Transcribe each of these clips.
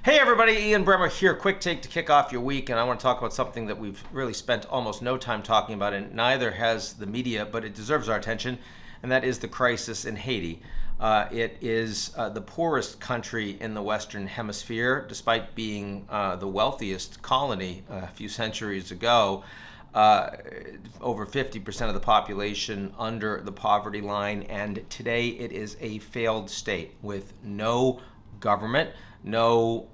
Hey everybody, Ian Bremmer here. Quick take to kick off your week, and I want to talk about something that we've really spent almost no time talking about, and neither has the media, but it deserves our attention, and that is the crisis in Haiti. It is the poorest country in the Western Hemisphere, despite being the wealthiest colony a few centuries ago. Over 50% of the population under the poverty line, and today it is a failed state with no government, no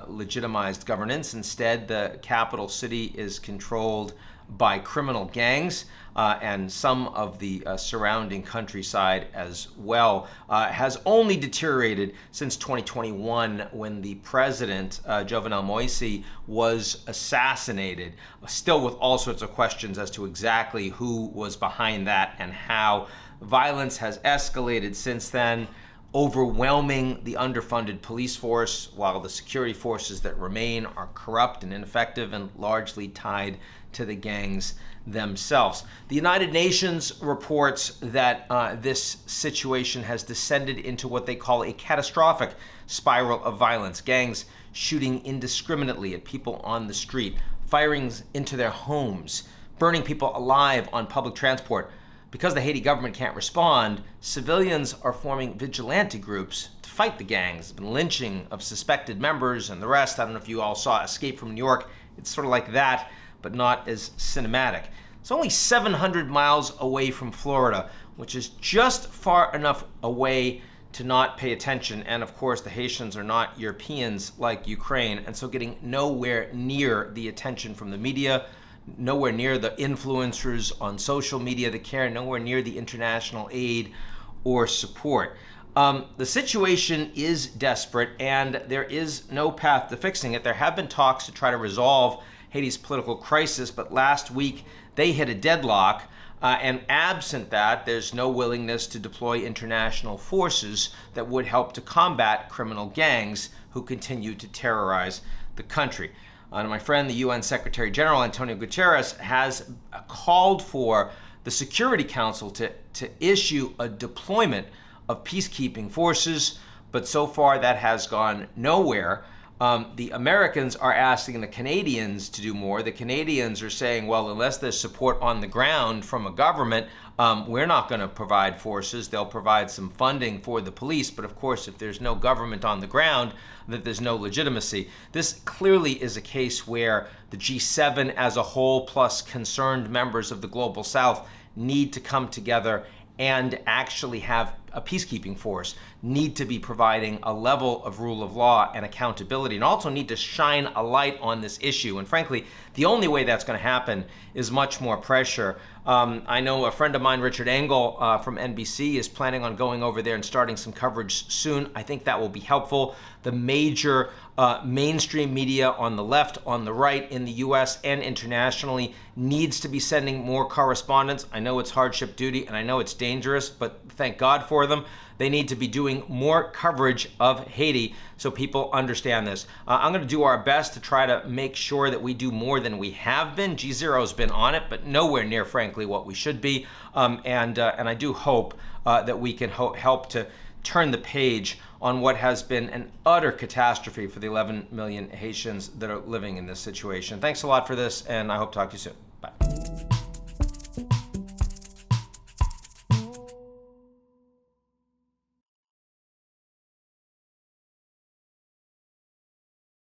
legitimized governance. Instead, the capital city is controlled by criminal gangs, and some of the surrounding countryside as well has only deteriorated since 2021 when the president, Jovenel Moïse, was assassinated, still with all sorts of questions as to exactly who was behind that and how. Violence has escalated since then, overwhelming the underfunded police force, while the security forces that remain are corrupt and ineffective and largely tied to the gangs themselves. The United Nations reports that this situation has descended into what they call a catastrophic spiral of violence. Gangs shooting indiscriminately at people on the street, firings into their homes, burning people alive on public transport. Because the Haiti government can't respond, civilians are forming vigilante groups to fight the gangs. There's been lynching of suspected members and the rest. I don't know if you all saw Escape from New York. It's sort of like that, but not as cinematic. It's only 700 miles away from Florida, which is just far enough away to not pay attention. And of course, the Haitians are not Europeans like Ukraine, and so getting nowhere near the attention from the media, nowhere near the influencers on social media that care, nowhere near the international aid or support. The situation is desperate, and there is no path to fixing it. There have been talks to try to resolve Haiti's political crisis, but last week they hit a deadlock, and absent that, there's no willingness to deploy international forces that would help to combat criminal gangs who continue to terrorize the country. My friend, the UN Secretary General Antonio Guterres, has called for the Security Council to issue a deployment of peacekeeping forces, but so far that has gone nowhere. The Americans are asking the Canadians to do more. The Canadians are saying, well, unless there's support on the ground from a government, we're not going to provide forces. They'll provide some funding for the police. But of course, if there's no government on the ground, that there's no legitimacy. This clearly is a case where the G7 as a whole, plus concerned members of the Global South, need to come together and actually have a peacekeeping force, need to be providing a level of rule of law and accountability, and also need to shine a light on this issue. And frankly, the only way that's going to happen is much more pressure. I know a friend of mine, Richard Engel from NBC, is planning on going over there and starting some coverage soon. I think that will be helpful. The major mainstream media on the left, on the right, in the US and internationally, needs to be sending more correspondents. I know it's hardship duty and I know it's dangerous, but thank God for them. They need to be doing more coverage of Haiti so people understand this. I'm going to do our best to try to make sure that we do more than we have been. GZERO's been on it, but nowhere near, frankly, what we should be. And I do hope that we can help to turn the page on what has been an utter catastrophe for the 11 million Haitians that are living in this situation. Thanks a lot for this, and I hope to talk to you soon.